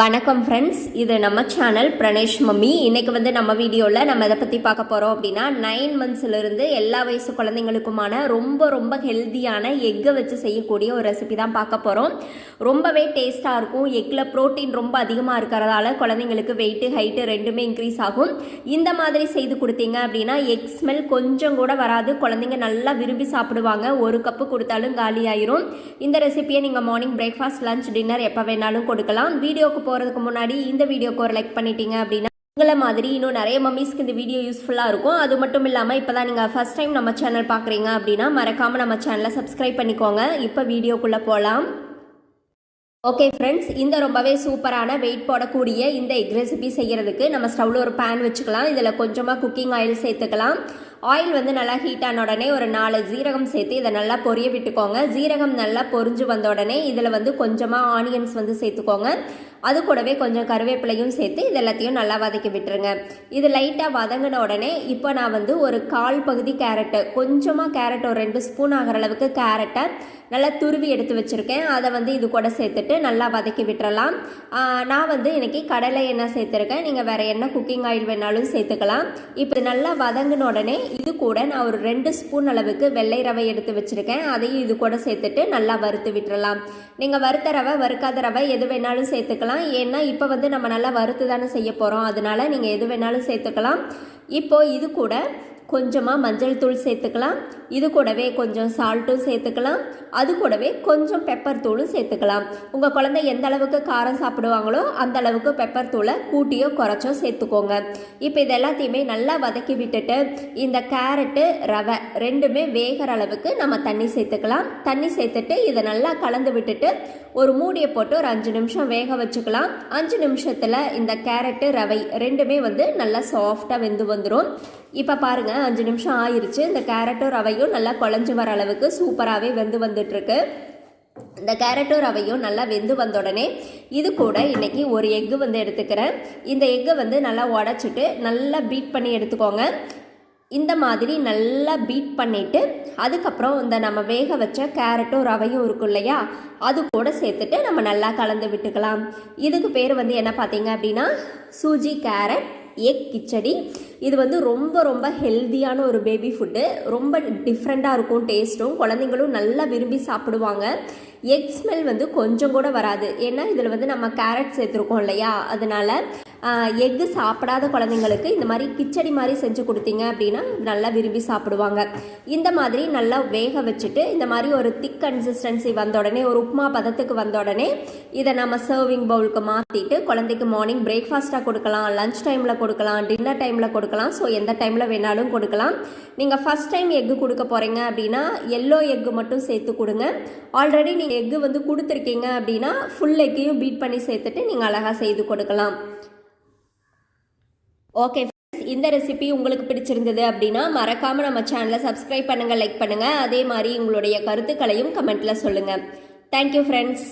வணக்கம் ஃப்ரெண்ட்ஸ், இது நம்ம சேனல் பிரணேஷ் மம்மி. இன்னைக்கு வந்து நம்ம வீடியோவில் நம்ம எதை பற்றி பார்க்க போகிறோம் அப்படின்னா 9 மந்த்ஸ்லேருந்து எல்லா வயசு குழந்தைங்களுக்குமான ரொம்ப ஹெல்த்தியான எக்கை வச்சு செய்யக்கூடிய ஒரு ரெசிபி தான் பார்க்க போகிறோம். ரொம்பவே டேஸ்ட்டாக இருக்கும். எக்கில் ப்ரோட்டீன் ரொம்ப அதிகமாக இருக்கிறதால குழந்தைங்களுக்கு வெயிட்டு ஹைட்டு ரெண்டுமே இன்க்ரீஸ் ஆகும். இந்த மாதிரி செய்து கொடுத்தீங்க அப்படின்னா எக் ஸ்மெல் கொஞ்சம் கூட வராது. குழந்தைங்க நல்லா விரும்பி சாப்பிடுவாங்க. ஒரு கப்பு கொடுத்தாலும் காலி ஆயிரும். இந்த ரெசிபியை நீங்கள் மார்னிங் பிரேக்ஃபாஸ்ட், லஞ்ச், டின்னர் எப்போ வேணாலும் கொடுக்கலாம். வீடியோக்கு போகிறதுக்கு முன்னாடி இந்த வீடியோக்கு ஒரு லைக் பண்ணிட்டீங்க அப்படின்னா உங்களை மாதிரி இன்னும் நிறைய மம்மிஸ்க்கு இந்த வீடியோ யூஸ்ஃபுல்லாக இருக்கும். அது மட்டும் இல்லாமல் இப்போ தான் நீங்கள் ஃபர்ஸ்ட் டைம் நம்ம சேனல் பார்க்குறீங்க அப்படின்னா மறக்காமல் நம்ம சேனலை சப்ஸ்கிரைப் பண்ணிக்கோங்க. இப்போ வீடியோக்குள்ளே போகலாம். ஓகே ஃப்ரெண்ட்ஸ், இந்த ரொம்பவே சூப்பரான வெயிட் போடக்கூடிய இந்த எக் ரெசிபி செய்கிறதுக்கு நம்ம ஸ்டவ்வில் ஒரு பேன் வச்சுக்கலாம். இதில் கொஞ்சமாக குக்கிங் ஆயில் சேர்த்துக்கலாம். ஆயில் வந்து நல்லா ஹீட் ஆன உடனே ஒரு 4 ஜீரகம் சேர்த்து இதை நல்லா பொரிய விட்டுக்கோங்க. ஜீரகம் நல்லா பொரிஞ்சு வந்த உடனே இதில் வந்து கொஞ்சமாக ஆனியன்ஸ் வந்து சேர்த்துக்கோங்க. அது கூடவே கொஞ்சம் கருவேப்பிலையும் சேர்த்து இது எல்லாத்தையும் நல்லா வதக்கி விட்டுருங்க. இது லைட்டாக வதங்கின உடனே இப்போ நான் வந்து ஒரு 1/4 பகுதி கேரட்டு, கொஞ்சமாக கேரட் ஒரு 2 ஸ்பூன் ஆகிற அளவுக்கு கேரட்டை நல்லா துருவி எடுத்து வச்சுருக்கேன். அதை வந்து இது கூட சேர்த்துட்டு நல்லா வதக்கி விட்டுறலாம். நான் வந்து இன்றைக்கி கடலை எண்ணெய் சேர்த்துருக்கேன். நீங்கள் வேறு என்ன குக்கிங் ஆயில் வேணாலும் சேர்த்துக்கலாம். இப்போ நல்லா வதங்கின உடனே இது கூட நான் ஒரு 2 ஸ்பூன் அளவுக்கு வெள்ளை ரவை எடுத்து வச்சுருக்கேன். அதையும் இது கூட சேர்த்துட்டு நல்லா வறுத்து விட்டுறலாம். நீங்கள் வறுத்த ரவை, வறுக்காத ரவை எது வேணாலும் சேர்த்துக்கலாம். ஏன்னா இப்போ வந்து நம்ம நல்லா வறுத்து தானே செய்ய போகிறோம். அதனால நீங்கள் எது வேணாலும் சேர்த்துக்கலாம். இப்போது இது கூட கொஞ்சமாக மஞ்சள் தூள் சேர்த்துக்கலாம். இது கூடவே கொஞ்சம் சால்ட்டும் சேர்த்துக்கலாம். அது கூடவே கொஞ்சம் பெப்பர் தூளும் சேர்த்துக்கலாம். உங்கள் குழந்தை எந்த அளவுக்கு காரம் சாப்பிடுவாங்களோ அந்த அளவுக்கு பெப்பர் தூளை கூட்டியோ குறைச்சோ சேர்த்துக்கோங்க. இப்போ இது எல்லாத்தையுமே நல்லா வதக்கி விட்டுட்டு இந்த கேரட்டு, ரவை ரெண்டுமே வேகிற அளவுக்கு நம்ம தண்ணி சேர்த்துக்கலாம். தண்ணி சேர்த்துட்டு இதை நல்லா கலந்து விட்டுட்டு ஒரு மூடியை போட்டு ஒரு 5 நிமிஷம் வேக வச்சுக்கலாம். 5 நிமிஷத்தில் இந்த கேரட்டு, ரவை ரெண்டுமே வந்து நல்லா சாஃப்டாக வெந்து வந்துடும். இப்போ பாருங்கள், 5 நிமிஷம் ஆயிடுச்சு. இந்த கேரட்டும் ரவையும் நல்லா குழஞ்சி வர அளவுக்கு சூப்பராகவே வெந்து வந்துட்டுருக்கு. இந்த கேரட்டும் ரவையும் நல்லா வெந்து வந்த உடனே இது கூட இன்றைக்கி ஒரு எக்கு வந்து எடுத்துக்கிறேன். இந்த எக்கை வந்து நல்லா உடச்சிட்டு நல்லா பீட் பண்ணி எடுத்துக்கோங்க. இந்த மாதிரி நல்லா பீட் பண்ணிவிட்டு அதுக்கப்புறம் இந்த நம்ம வேக வச்ச கேரட்டும் ரவையும் இருக்கும் இல்லையா, அது கூட சேர்த்துட்டு நம்ம நல்லா கலந்து விட்டுக்கலாம். இதுக்கு பேர் வந்து என்ன பார்த்தீங்க அப்படின்னா சூஜி கேரட் எக் கிச்சடி. இது வந்து ரொம்ப ஹெல்த்தியான ஒரு பேபி ஃபுட்டு. ரொம்ப டிஃப்ரெண்ட்டாக இருக்கும் டேஸ்ட்டும். குழந்தைங்களும் நல்லா விரும்பி சாப்பிடுவாங்க. எக் ஸ்மெல் வந்து கொஞ்சம் கூட வராது. ஏன்னா இதில் வந்து நம்ம கேரட் சேர்த்துருக்கோம் இல்லையா, அதனால் எக்கு சாப்பிடாத குழந்தைங்களுக்கு இந்த மாதிரி கிச்சடி மாதிரி செஞ்சு கொடுத்தீங்க அப்படின்னா நல்லா விரும்பி சாப்பிடுவாங்க. இந்த மாதிரி நல்லா வேக வச்சுட்டு இந்த மாதிரி ஒரு திக் கன்சிஸ்டன்சி வந்த உடனே, ஒரு உப்புமா பதத்துக்கு வந்த உடனே இதை நம்ம சர்விங் பவுலுக்கு மாற்றிட்டு குழந்தைக்கு மார்னிங் பிரேக்ஃபாஸ்ட்டாக கொடுக்கலாம், லஞ்ச் டைமில் கொடுக்கலாம், டின்னர் டைமில் கொடுக்கலாம். ஸோ எந்த டைமில் வேணாலும் கொடுக்கலாம். நீங்கள் ஃபஸ்ட் டைம் எக்கு கொடுக்க போகிறீங்க அப்படின்னா எல்லோ எக்கு மட்டும் சேர்த்து கொடுங்க. ஆல்ரெடி நீங்கள் எக்கு வந்து கொடுத்துருக்கீங்க அப்படின்னா ஃபுல் எக்கையும் பீட் பண்ணி சேர்த்துட்டு நீங்கள் அழகாக செய்து கொடுக்கலாம். ஓகே ஃப்ரெண்ட்ஸ், இந்த ரெசிபி உங்களுக்கு பிடிச்சிருந்தது அப்படின்னா மறக்காமல் நம்ம சேனலை சப்ஸ்கிரைப் பண்ணுங்கள், லைக் பண்ணுங்கள். அதே மாதிரி உங்களுடைய கருத்துக்களையும் கமெண்ட்டில் சொல்லுங்கள். Thank you friends.